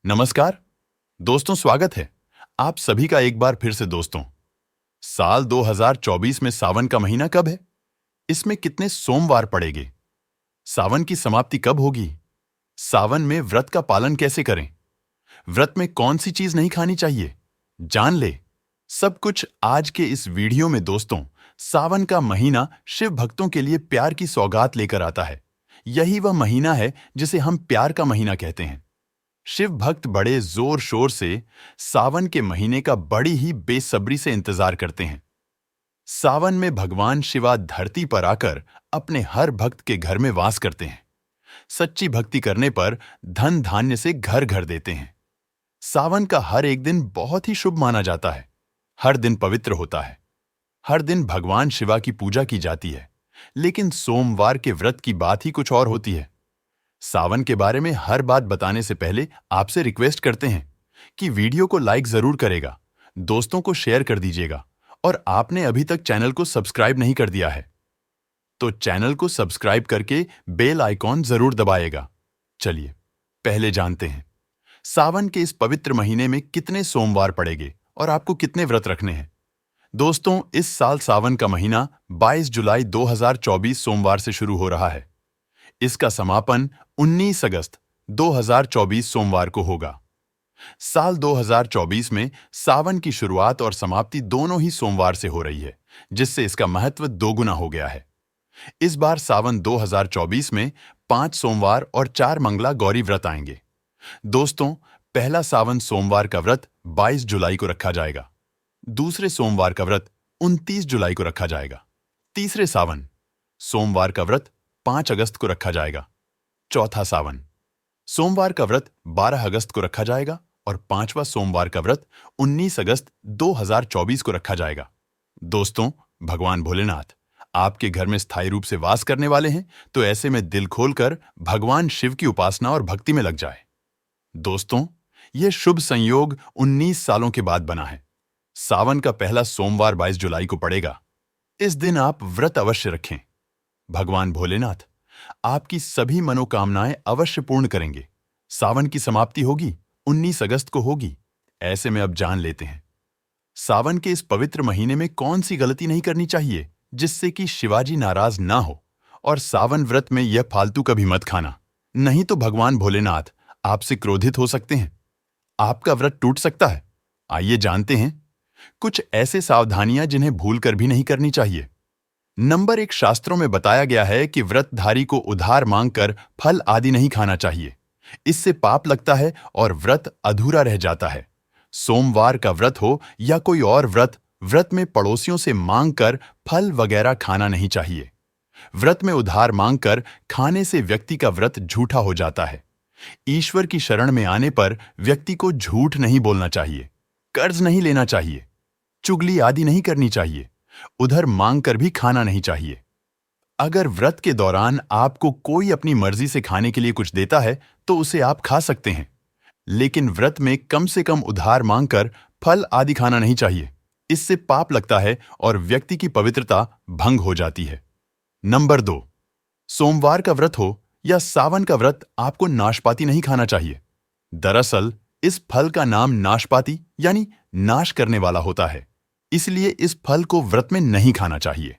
नमस्कार दोस्तों, स्वागत है आप सभी का एक बार फिर से। दोस्तों, साल 2024 में सावन का महीना कब है? इसमें कितने सोमवार पड़ेंगे? सावन की समाप्ति कब होगी? सावन में व्रत का पालन कैसे करें? व्रत में कौन सी चीज नहीं खानी चाहिए? जान ले सब कुछ आज के इस वीडियो में। दोस्तों, सावन का महीना शिव भक्तों के लिए प्यार की सौगात लेकर आता है। यही वह महीना है जिसे हम प्यार का महीना कहते हैं। शिव भक्त बड़े जोर शोर से सावन के महीने का बड़ी ही बेसब्री से इंतजार करते हैं। सावन में भगवान शिवा धरती पर आकर अपने हर भक्त के घर में वास करते हैं। सच्ची भक्ति करने पर धन धान्य से घर घर देते हैं। सावन का हर एक दिन बहुत ही शुभ माना जाता है। हर दिन पवित्र होता है। हर दिन भगवान शिवा की पूजा की जाती है। लेकिन सोमवार के व्रत की बात ही कुछ और होती है। सावन के बारे में हर बात बताने से पहले आपसे रिक्वेस्ट करते हैं कि वीडियो को लाइक जरूर करेगा, दोस्तों को शेयर कर दीजिएगा और आपने अभी तक चैनल को सब्सक्राइब नहीं कर दिया है तो चैनल को सब्सक्राइब करके बेल आइकॉन जरूर दबाएगा। चलिए पहले जानते हैं सावन के इस पवित्र महीने में कितने सोमवार पड़ेंगे और आपको कितने व्रत रखने हैं। दोस्तों, इस साल सावन का महीना 22 जुलाई 2024 सोमवार से शुरू हो रहा है। इसका समापन 19 अगस्त 2024 सोमवार को होगा। साल 2024 में सावन की शुरुआत और समाप्ति दोनों ही सोमवार से हो रही है, जिससे इसका महत्व दोगुना हो गया है। इस बार सावन 2024 में 5 सोमवार और 4 मंगला गौरी व्रत आएंगे। दोस्तों, पहला सावन सोमवार का व्रत 22 जुलाई को रखा जाएगा। दूसरे सोमवार का व्रत 29 जुलाई को रखा जाएगा। तीसरे सावन सोमवार का व्रत 5 अगस्त को रखा जाएगा। चौथा सावन सोमवार का व्रत 12 अगस्त को रखा जाएगा और 5वां सोमवार का व्रत 19 अगस्त 2024 को रखा जाएगा। दोस्तों, भगवान भोलेनाथ आपके घर में स्थायी रूप से वास करने वाले हैं, तो ऐसे में दिल खोलकर भगवान शिव की उपासना और भक्ति में लग जाए। दोस्तों, यह शुभ संयोग 19 सालों के बाद बना है। सावन का पहला सोमवार 22 जुलाई को पड़ेगा। इस दिन आप व्रत अवश्य रखें। भगवान भोलेनाथ आपकी सभी मनोकामनाएं अवश्य पूर्ण करेंगे। सावन की समाप्ति होगी 19 अगस्त को होगी। ऐसे में अब जान लेते हैं सावन के इस पवित्र महीने में कौन सी गलती नहीं करनी चाहिए जिससे कि शिवाजी नाराज ना हो। और सावन व्रत में यह फालतू कभी मत खाना, नहीं तो भगवान भोलेनाथ आपसे क्रोधित हो सकते हैं। आपका व्रत टूट सकता है। आइए जानते हैं कुछ ऐसे सावधानियां जिन्हें भूलकर भी नहीं करनी चाहिए। नंबर 1, शास्त्रों में बताया गया है कि व्रतधारी को उधार मांगकर फल आदि नहीं खाना चाहिए। इससे पाप लगता है और व्रत अधूरा रह जाता है। सोमवार का व्रत हो या कोई और व्रत में पड़ोसियों से मांगकर फल वगैरह खाना नहीं चाहिए। व्रत में उधार मांगकर खाने से व्यक्ति का व्रत झूठा हो जाता है। ईश्वर की शरण में आने पर व्यक्ति को झूठ नहीं बोलना चाहिए, कर्ज नहीं लेना चाहिए, चुगली आदि नहीं करनी चाहिए, उधर मांगकर भी खाना नहीं चाहिए। अगर व्रत के दौरान आपको कोई अपनी मर्जी से खाने के लिए कुछ देता है तो उसे आप खा सकते हैं, लेकिन व्रत में कम से कम उधार मांगकर फल आदि खाना नहीं चाहिए। इससे पाप लगता है और व्यक्ति की पवित्रता भंग हो जाती है। नंबर 2, सोमवार का व्रत हो या सावन का व्रत, आपको नाशपाती नहीं खाना चाहिए। दरअसल इस फल का नाम नाशपाती यानी नाश करने वाला होता है, इसलिए इस फल को व्रत में नहीं खाना चाहिए।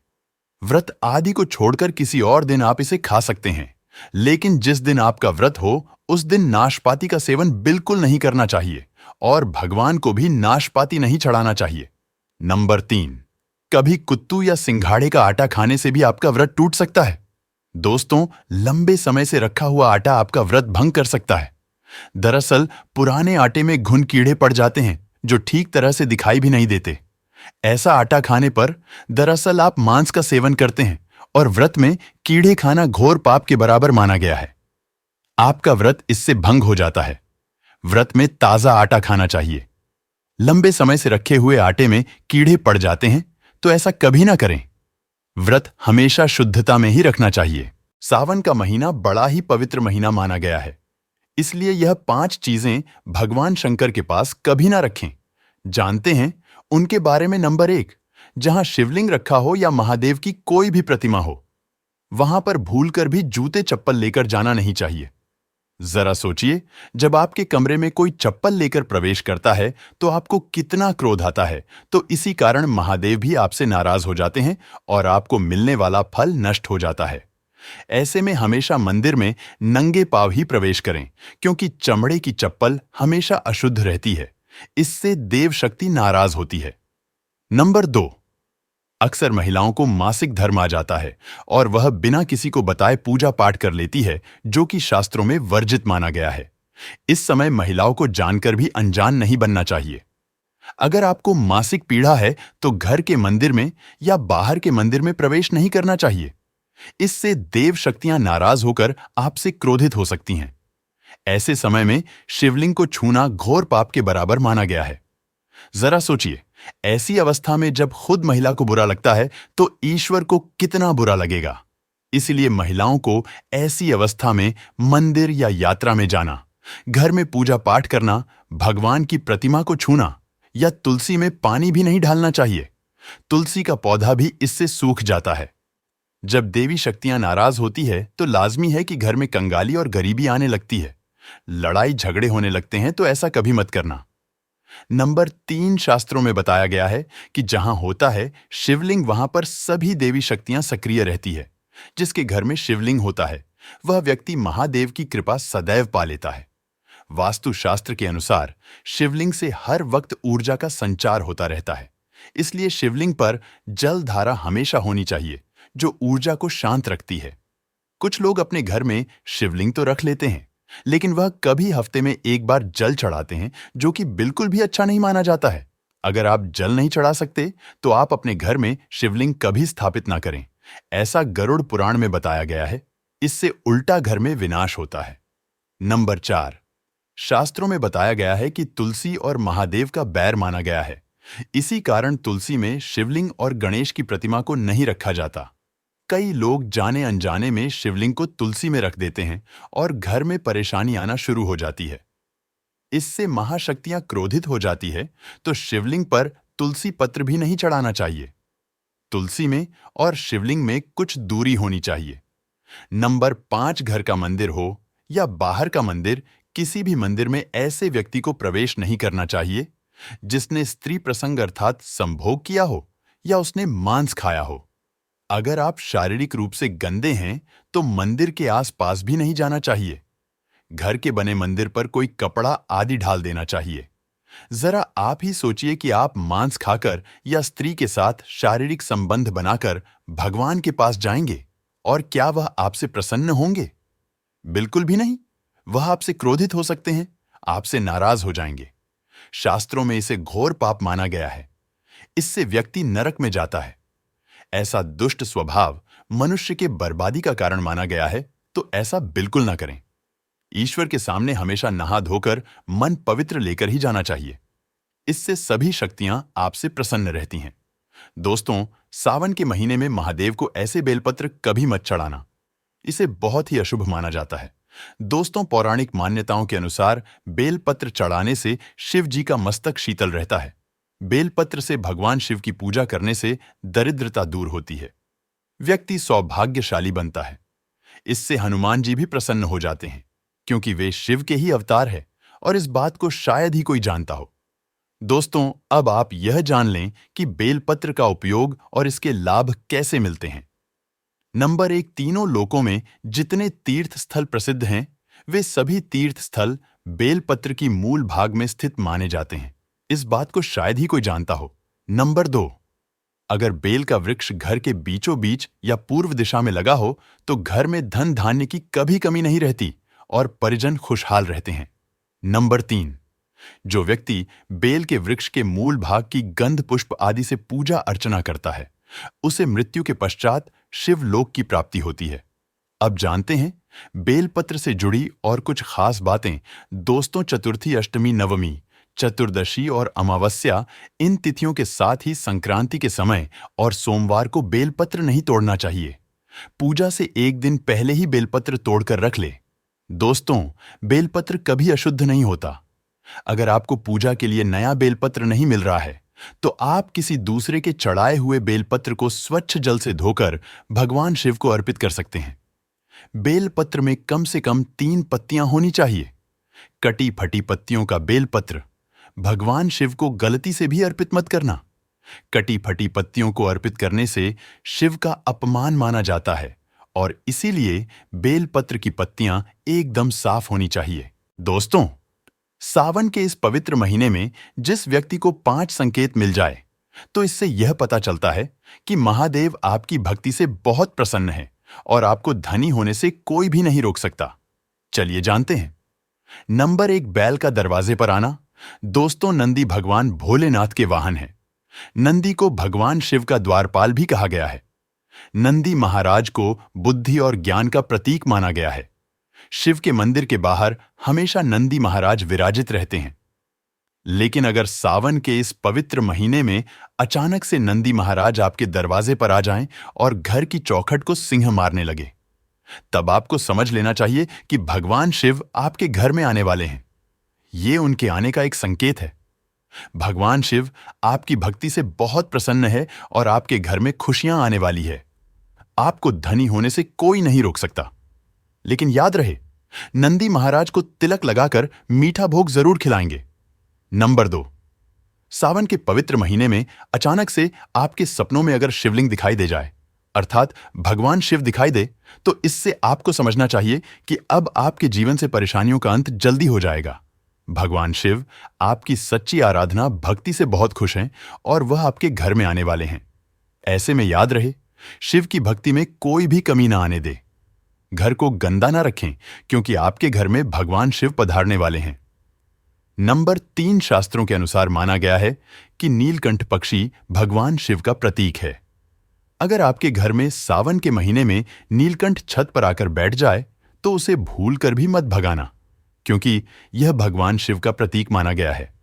व्रत आदि को छोड़कर किसी और दिन आप इसे खा सकते हैं, लेकिन जिस दिन आपका व्रत हो उस दिन नाशपाती का सेवन बिल्कुल नहीं करना चाहिए और भगवान को भी नाशपाती नहीं चढ़ाना चाहिए। नंबर 3, कभी कुत्तू या सिंघाड़े का आटा खाने से भी आपका व्रत टूट सकता है। दोस्तों, लंबे समय से रखा हुआ आटा आपका व्रत भंग कर सकता है। दरअसल पुराने आटे में घुन कीड़े पड़ जाते हैं जो ठीक तरह से दिखाई भी नहीं देते। ऐसा आटा खाने पर दरअसल आप मांस का सेवन करते हैं और व्रत में कीड़े खाना घोर पाप के बराबर माना गया है। आपका व्रत इससे भंग हो जाता है। व्रत में ताजा आटा खाना चाहिए। लंबे समय से रखे हुए आटे में कीड़े पड़ जाते हैं तो ऐसा कभी ना करें। व्रत हमेशा शुद्धता में ही रखना चाहिए। सावन का महीना बड़ा ही पवित्र महीना माना गया है, इसलिए यह 5 चीजें भगवान शंकर के पास कभी ना रखें। जानते हैं उनके बारे में। नंबर 1, जहां शिवलिंग रखा हो या महादेव की कोई भी प्रतिमा हो, वहां पर भूलकर भी जूते चप्पल लेकर जाना नहीं चाहिए। जरा सोचिए, जब आपके कमरे में कोई चप्पल लेकर प्रवेश करता है तो आपको कितना क्रोध आता है। तो इसी कारण महादेव भी आपसे नाराज हो जाते हैं और आपको मिलने वाला फल नष्ट हो जाता है। ऐसे में हमेशा मंदिर में नंगे पांव ही प्रवेश करें, क्योंकि चमड़े की चप्पल हमेशा अशुद्ध रहती है। इससे देव शक्ति नाराज होती है। नंबर 2, अक्सर महिलाओं को मासिक धर्म आ जाता है और वह बिना किसी को बताए पूजा पाठ कर लेती है, जो कि शास्त्रों में वर्जित माना गया है। इस समय महिलाओं को जानकर भी अनजान नहीं बनना चाहिए। अगर आपको मासिक पीड़ा है तो घर के मंदिर में या बाहर के मंदिर में प्रवेश नहीं करना चाहिए। इससे देव शक्तियां नाराज होकर आपसे क्रोधित हो सकती हैं। ऐसे समय में शिवलिंग को छूना घोर पाप के बराबर माना गया है। जरा सोचिए, ऐसी अवस्था में जब खुद महिला को बुरा लगता है तो ईश्वर को कितना बुरा लगेगा। इसलिए महिलाओं को ऐसी अवस्था में मंदिर या यात्रा में जाना, घर में पूजा पाठ करना, भगवान की प्रतिमा को छूना या तुलसी में पानी भी नहीं डालना चाहिए। तुलसी का पौधा भी इससे सूख जाता है। जब देवी शक्तियां नाराज होती है तो लाजमी है कि घर में कंगाली और गरीबी आने लगती है। लड़ाई झगड़े होने लगते हैं, तो ऐसा कभी मत करना। नंबर 3, शास्त्रों में बताया गया है कि जहां होता है शिवलिंग, वहां पर सभी देवी शक्तियां सक्रिय रहती है। जिसके घर में शिवलिंग होता है वह व्यक्ति महादेव की कृपा सदैव पा लेता है। वास्तु शास्त्र के अनुसार शिवलिंग से हर वक्त ऊर्जा का संचार होता रहता है। इसलिए शिवलिंग पर जल धारा हमेशा होनी चाहिए, जो ऊर्जा को शांत रखती है। कुछ लोग अपने घर में शिवलिंग तो रख लेते हैं, लेकिन वह कभी हफ्ते में एक बार जल चढ़ाते हैं, जो कि बिल्कुल भी अच्छा नहीं माना जाता है। अगर आप जल नहीं चढ़ा सकते तो आप अपने घर में शिवलिंग कभी स्थापित ना करें। ऐसा गरुड़ पुराण में बताया गया है। इससे उल्टा घर में विनाश होता है। नंबर 4, शास्त्रों में बताया गया है कि तुलसी और महादेव का बैर माना गया है। इसी कारण तुलसी में शिवलिंग और गणेश की प्रतिमा को नहीं रखा जाता। कई लोग जाने अनजाने में शिवलिंग को तुलसी में रख देते हैं और घर में परेशानी आना शुरू हो जाती है। इससे महाशक्तियां क्रोधित हो जाती है, तो शिवलिंग पर तुलसी पत्र भी नहीं चढ़ाना चाहिए। तुलसी में और शिवलिंग में कुछ दूरी होनी चाहिए। नंबर 5, घर का मंदिर हो या बाहर का मंदिर, किसी भी मंदिर में ऐसे व्यक्ति को प्रवेश नहीं करना चाहिए जिसने स्त्री प्रसंग अर्थात संभोग किया हो या उसने मांस खाया हो। अगर आप शारीरिक रूप से गंदे हैं तो मंदिर के आसपास भी नहीं जाना चाहिए। घर के बने मंदिर पर कोई कपड़ा आदि डाल देना चाहिए। जरा आप ही सोचिए कि आप मांस खाकर या स्त्री के साथ शारीरिक संबंध बनाकर भगवान के पास जाएंगे और क्या वह आपसे प्रसन्न होंगे? बिल्कुल भी नहीं। वह आपसे क्रोधित हो सकते हैं, आपसे नाराज हो जाएंगे। शास्त्रों में इसे घोर पाप माना गया है। इससे व्यक्ति नरक में जाता है। ऐसा दुष्ट स्वभाव मनुष्य के बर्बादी का कारण माना गया है, तो ऐसा बिल्कुल ना करें। ईश्वर के सामने हमेशा नहा धोकर मन पवित्र लेकर ही जाना चाहिए। इससे सभी शक्तियां आपसे प्रसन्न रहती हैं। दोस्तों, सावन के महीने में महादेव को ऐसे बेलपत्र कभी मत चढ़ाना। इसे बहुत ही अशुभ माना जाता है। दोस्तों, पौराणिक मान्यताओं के अनुसार बेलपत्र चढ़ाने से शिव जी का मस्तक शीतल रहता है। बेलपत्र से भगवान शिव की पूजा करने से दरिद्रता दूर होती है। व्यक्ति सौभाग्यशाली बनता है। इससे हनुमान जी भी प्रसन्न हो जाते हैं, क्योंकि वे शिव के ही अवतार हैं और इस बात को शायद ही कोई जानता हो। दोस्तों, अब आप यह जान लें कि बेलपत्र का उपयोग और इसके लाभ कैसे मिलते हैं। नंबर 1, तीनों लोकों में जितने तीर्थ स्थल प्रसिद्ध हैं, वे सभी तीर्थ स्थल बेलपत्र की मूल भाग में स्थित माने जाते हैं। इस बात को शायद ही कोई जानता हो। नंबर 2, अगर बेल का वृक्ष घर के बीचों बीच या पूर्व दिशा में लगा हो तो घर में धन धान्य की कभी कमी नहीं रहती और परिजन खुशहाल रहते हैं। नंबर 3, जो व्यक्ति बेल के वृक्ष के मूल भाग की गंध पुष्प आदि से पूजा अर्चना करता है, उसे मृत्यु के पश्चात शिवलोक की प्राप्ति होती है। अब जानते हैं बेलपत्र से जुड़ी और कुछ खास बातें। दोस्तों, चतुर्थी, अष्टमी, नवमी, चतुर्दशी और अमावस्या, इन तिथियों के साथ ही संक्रांति के समय और सोमवार को बेलपत्र नहीं तोड़ना चाहिए। पूजा से एक दिन पहले ही बेलपत्र तोड़कर रख ले। दोस्तों, बेलपत्र कभी अशुद्ध नहीं होता। अगर आपको पूजा के लिए नया बेलपत्र नहीं मिल रहा है तो आप किसी दूसरे के चढ़ाए हुए बेलपत्र को स्वच्छ जल से धोकर भगवान शिव को अर्पित कर सकते हैं। बेलपत्र में कम से कम 3 पत्तियां होनी चाहिए। कटी फटी पत्तियों का बेलपत्र भगवान शिव को गलती से भी अर्पित मत करना। कटी फटी पत्तियों को अर्पित करने से शिव का अपमान माना जाता है और इसीलिए बेलपत्र की पत्तियां एकदम साफ होनी चाहिए। दोस्तों, सावन के इस पवित्र महीने में जिस व्यक्ति को 5 संकेत मिल जाए तो इससे यह पता चलता है कि महादेव आपकी भक्ति से बहुत प्रसन्न है और आपको धनी होने से कोई भी नहीं रोक सकता। चलिए जानते हैं। नंबर 1, बैल का दरवाजे पर आना। दोस्तों, नंदी भगवान भोलेनाथ के वाहन हैं। नंदी को भगवान शिव का द्वारपाल भी कहा गया है। नंदी महाराज को बुद्धि और ज्ञान का प्रतीक माना गया है। शिव के मंदिर के बाहर हमेशा नंदी महाराज विराजित रहते हैं। लेकिन अगर सावन के इस पवित्र महीने में अचानक से नंदी महाराज आपके दरवाजे पर आ जाएं और घर की चौखट को सिंह मारने लगे, तब आपको समझ लेना चाहिए कि भगवान शिव आपके घर में आने वाले हैं। ये उनके आने का एक संकेत है। भगवान शिव आपकी भक्ति से बहुत प्रसन्न है और आपके घर में खुशियां आने वाली है। आपको धनी होने से कोई नहीं रोक सकता। लेकिन याद रहे, नंदी महाराज को तिलक लगाकर मीठा भोग जरूर खिलाएंगे। नंबर 2, सावन के पवित्र महीने में अचानक से आपके सपनों में अगर शिवलिंग दिखाई दे जाए, अर्थात भगवान शिव दिखाई दे, तो इससे आपको समझना चाहिए कि अब आपके जीवन से परेशानियों का अंत जल्दी हो जाएगा। भगवान शिव आपकी सच्ची आराधना भक्ति से बहुत खुश हैं और वह आपके घर में आने वाले हैं। ऐसे में याद रहे, शिव की भक्ति में कोई भी कमी ना आने दे। घर को गंदा ना रखें, क्योंकि आपके घर में भगवान शिव पधारने वाले हैं। नंबर 3, शास्त्रों के अनुसार माना गया है कि नीलकंठ पक्षी भगवान शिव का प्रतीक है। अगर आपके घर में सावन के महीने में नीलकंठ छत पर आकर बैठ जाए तो उसे भूल कर भी मत भगाना, क्योंकि यह भगवान शिव का प्रतीक माना गया है।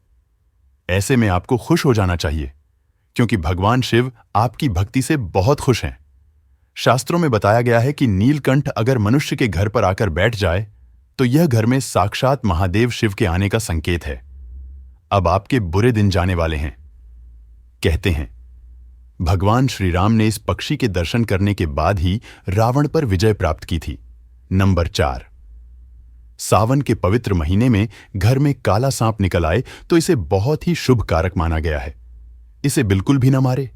ऐसे में आपको खुश हो जाना चाहिए, क्योंकि भगवान शिव आपकी भक्ति से बहुत खुश हैं। शास्त्रों में बताया गया है कि नीलकंठ अगर मनुष्य के घर पर आकर बैठ जाए तो यह घर में साक्षात महादेव शिव के आने का संकेत है। अब आपके बुरे दिन जाने वाले हैं। कहते हैं, भगवान श्री राम ने इस पक्षी के दर्शन करने के बाद ही रावण पर विजय प्राप्त की थी। नंबर 4, सावन के पवित्र महीने में घर में काला सांप निकल आए तो इसे बहुत ही शुभ कारक माना गया है। इसे बिल्कुल भी न मारे।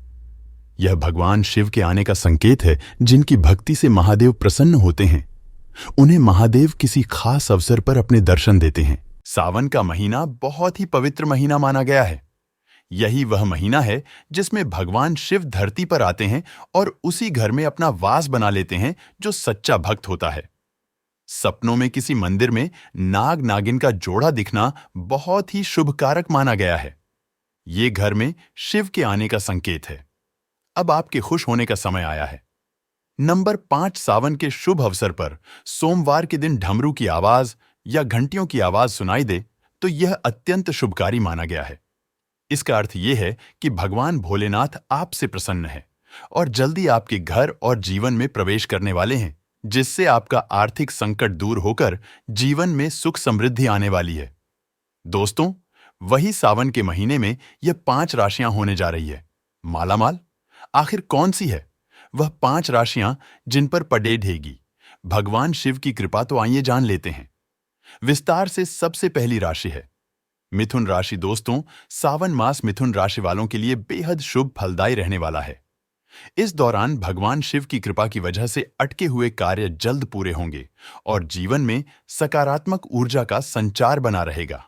यह भगवान शिव के आने का संकेत है। जिनकी भक्ति से महादेव प्रसन्न होते हैं, उन्हें महादेव किसी खास अवसर पर अपने दर्शन देते हैं। सावन का महीना बहुत ही पवित्र महीना माना गया है। यही वह महीना है जिसमें भगवान शिव धरती पर आते हैं और उसी घर में अपना वास बना लेते हैं जो सच्चा भक्त होता है। सपनों में किसी मंदिर में नाग नागिन का जोड़ा दिखना बहुत ही शुभ कारक माना गया है। ये घर में शिव के आने का संकेत है। अब आपके खुश होने का समय आया है। नंबर 5, सावन के शुभ अवसर पर सोमवार के दिन डमरू की आवाज या घंटियों की आवाज सुनाई दे तो यह अत्यंत शुभकारी माना गया है। इसका अर्थ यह है कि भगवान भोलेनाथ आपसे प्रसन्न है और जल्दी आपके घर और जीवन में प्रवेश करने वाले हैं, जिससे आपका आर्थिक संकट दूर होकर जीवन में सुख समृद्धि आने वाली है। दोस्तों, वही सावन के महीने में यह 5 राशियां होने जा रही है। मालामाल आखिर कौन सी है वह 5 राशियां जिन पर पड़े ढेगी भगवान शिव की कृपा? तो आइए जान लेते हैं विस्तार से। सबसे पहली राशि है मिथुन राशि। दोस्तों, सावन मास मिथुन राशि वालों के लिए बेहद शुभ फलदायी रहने वाला है। इस दौरान भगवान शिव की कृपा की वजह से अटके हुए कार्य जल्द पूरे होंगे और जीवन में सकारात्मक ऊर्जा का संचार बना रहेगा।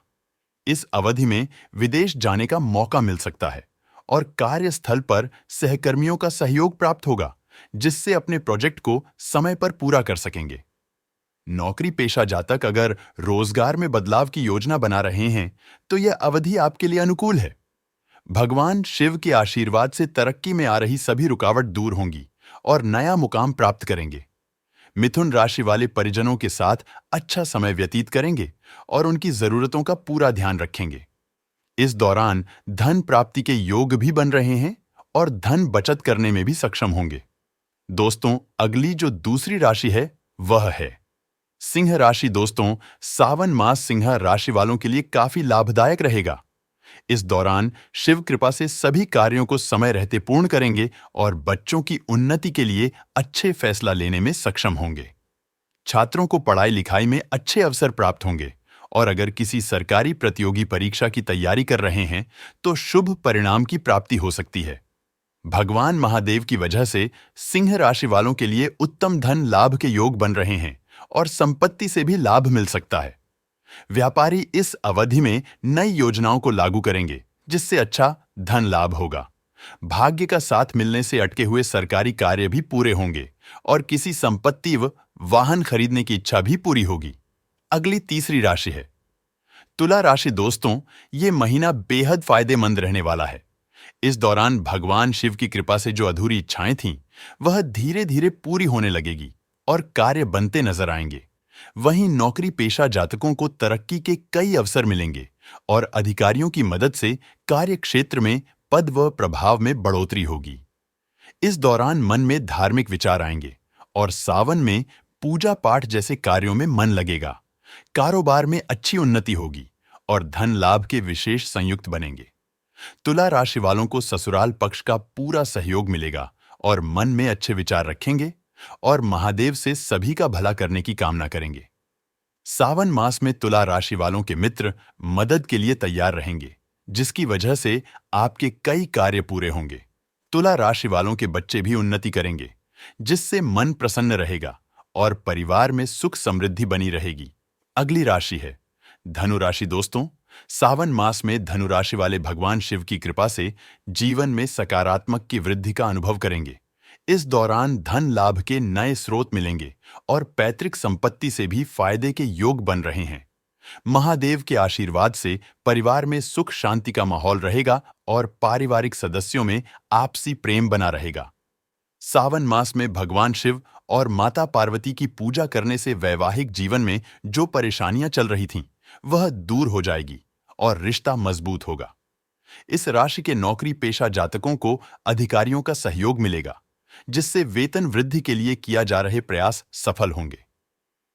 इस अवधि में विदेश जाने का मौका मिल सकता है और कार्यस्थल पर सहकर्मियों का सहयोग प्राप्त होगा, जिससे अपने प्रोजेक्ट को समय पर पूरा कर सकेंगे। नौकरी पेशा जातक अगर रोजगार में बदलाव की योजना बना रहे हैं तो यह अवधि आपके लिए अनुकूल है। भगवान शिव के आशीर्वाद से तरक्की में आ रही सभी रुकावट दूर होंगी और नया मुकाम प्राप्त करेंगे। मिथुन राशि वाले परिजनों के साथ अच्छा समय व्यतीत करेंगे और उनकी जरूरतों का पूरा ध्यान रखेंगे। इस दौरान धन प्राप्ति के योग भी बन रहे हैं और धन बचत करने में भी सक्षम होंगे। दोस्तों, अगली जो दूसरी राशि है वह है सिंह राशि। दोस्तों, सावन मास सिंह राशि वालों के लिए काफी लाभदायक रहेगा। इस दौरान शिव कृपा से सभी कार्यों को समय रहते पूर्ण करेंगे और बच्चों की उन्नति के लिए अच्छे फैसला लेने में सक्षम होंगे। छात्रों को पढ़ाई लिखाई में अच्छे अवसर प्राप्त होंगे और अगर किसी सरकारी प्रतियोगी परीक्षा की तैयारी कर रहे हैं तो शुभ परिणाम की प्राप्ति हो सकती है। भगवान महादेव की वजह से सिंह राशि वालों के लिए उत्तम धन लाभ के योग बन रहे हैं और संपत्ति से भी लाभ मिल सकता है। व्यापारी इस अवधि में नई योजनाओं को लागू करेंगे जिससे अच्छा धन लाभ होगा। भाग्य का साथ मिलने से अटके हुए सरकारी कार्य भी पूरे होंगे और किसी संपत्ति व वाहन खरीदने की इच्छा भी पूरी होगी। अगली तीसरी राशि है तुला राशि। दोस्तों, ये महीना बेहद फायदेमंद रहने वाला है। इस दौरान भगवान शिव की कृपा से जो अधूरी इच्छाएं थीं, वह धीरे धीरे पूरी होने लगेगी और कार्य बनते नजर आएंगे। वहीं नौकरी पेशा जातकों को तरक्की के कई अवसर मिलेंगे और अधिकारियों की मदद से कार्य क्षेत्र में पद व प्रभाव में बढ़ोतरी होगी। इस दौरान मन में धार्मिक विचार आएंगे और सावन में पूजा पाठ जैसे कार्यों में मन लगेगा। कारोबार में अच्छी उन्नति होगी और धन लाभ के विशेष संयुक्त बनेंगे। तुला राशि वालों को ससुराल पक्ष का पूरा सहयोग मिलेगा और मन में अच्छे विचार रखेंगे और महादेव से सभी का भला करने की कामना करेंगे। सावन मास में तुला राशि वालों के मित्र मदद के लिए तैयार रहेंगे, जिसकी वजह से आपके कई कार्य पूरे होंगे। तुला राशि वालों के बच्चे भी उन्नति करेंगे, जिससे मन प्रसन्न रहेगा और परिवार में सुख समृद्धि बनी रहेगी। अगली राशि है धनु राशि। दोस्तों, सावन मास में धनु राशि वाले भगवान शिव की कृपा से जीवन में सकारात्मक की वृद्धि का अनुभव करेंगे। इस दौरान धन लाभ के नए स्रोत मिलेंगे और पैतृक संपत्ति से भी फायदे के योग बन रहे हैं। महादेव के आशीर्वाद से परिवार में सुख शांति का माहौल रहेगा और पारिवारिक सदस्यों में आपसी प्रेम बना रहेगा। सावन मास में भगवान शिव और माता पार्वती की पूजा करने से वैवाहिक जीवन में जो परेशानियां चल रही थीं, वह दूर हो जाएगी और रिश्ता मजबूत होगा। इस राशि के नौकरी पेशा जातकों को अधिकारियों का सहयोग मिलेगा, जिससे वेतन वृद्धि के लिए किया जा रहे प्रयास सफल होंगे।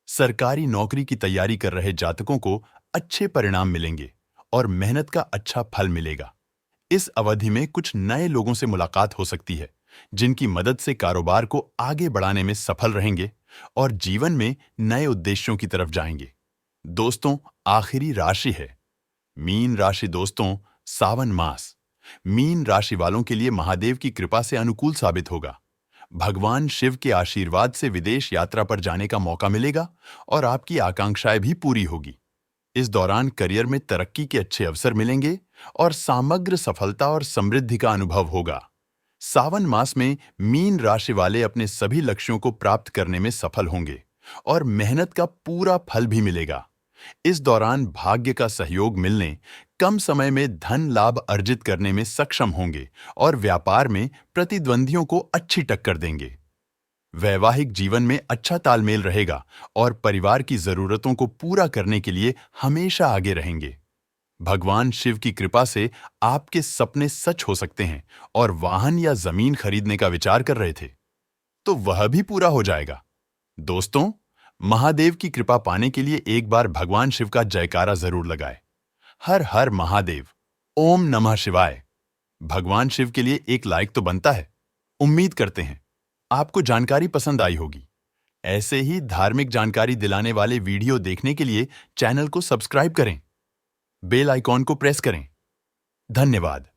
सरकारी नौकरी की तैयारी कर रहे जातकों को अच्छे परिणाम मिलेंगे और मेहनत का अच्छा फल मिलेगा। इस अवधि में कुछ नए लोगों से मुलाकात हो सकती है, जिनकी मदद से कारोबार को आगे बढ़ाने में सफल रहेंगे और जीवन में नए उद्देश्यों की तरफ जाएंगे। दोस्तों, आखिरी राशि है मीन राशि। दोस्तों, सावन मास मीन राशि वालों के लिए महादेव की कृपा से अनुकूल साबित होगा। भगवान शिव के आशीर्वाद से विदेश यात्रा पर जाने का मौका मिलेगा और आपकी आकांक्षाएं भी पूरी होगी। इस दौरान करियर में तरक्की के अच्छे अवसर मिलेंगे और समग्र सफलता और समृद्धि का अनुभव होगा। सावन मास में मीन राशि वाले अपने सभी लक्ष्यों को प्राप्त करने में सफल होंगे और मेहनत का पूरा फल भी मिलेगा। इस दौरान भाग्य का सहयोग मिलने, कम समय में धन लाभ अर्जित करने में सक्षम होंगे और व्यापार में प्रतिद्वंदियों को अच्छी टक्कर देंगे। वैवाहिक जीवन में अच्छा तालमेल रहेगा और परिवार की जरूरतों को पूरा करने के लिए हमेशा आगे रहेंगे। भगवान शिव की कृपा से आपके सपने सच हो सकते हैं और वाहन या जमीन खरीदने का विचार कर रहे थे तो वह भी पूरा हो जाएगा। दोस्तों, महादेव की कृपा पाने के लिए एक बार भगवान शिव का जयकारा जरूर लगाएं। हर हर महादेव, ओम नमः शिवाय। भगवान शिव के लिए एक लाइक तो बनता है। उम्मीद करते हैं आपको जानकारी पसंद आई होगी। ऐसे ही धार्मिक जानकारी दिलाने वाले वीडियो देखने के लिए चैनल को सब्सक्राइब करें, बेल आइकॉन को प्रेस करें। धन्यवाद।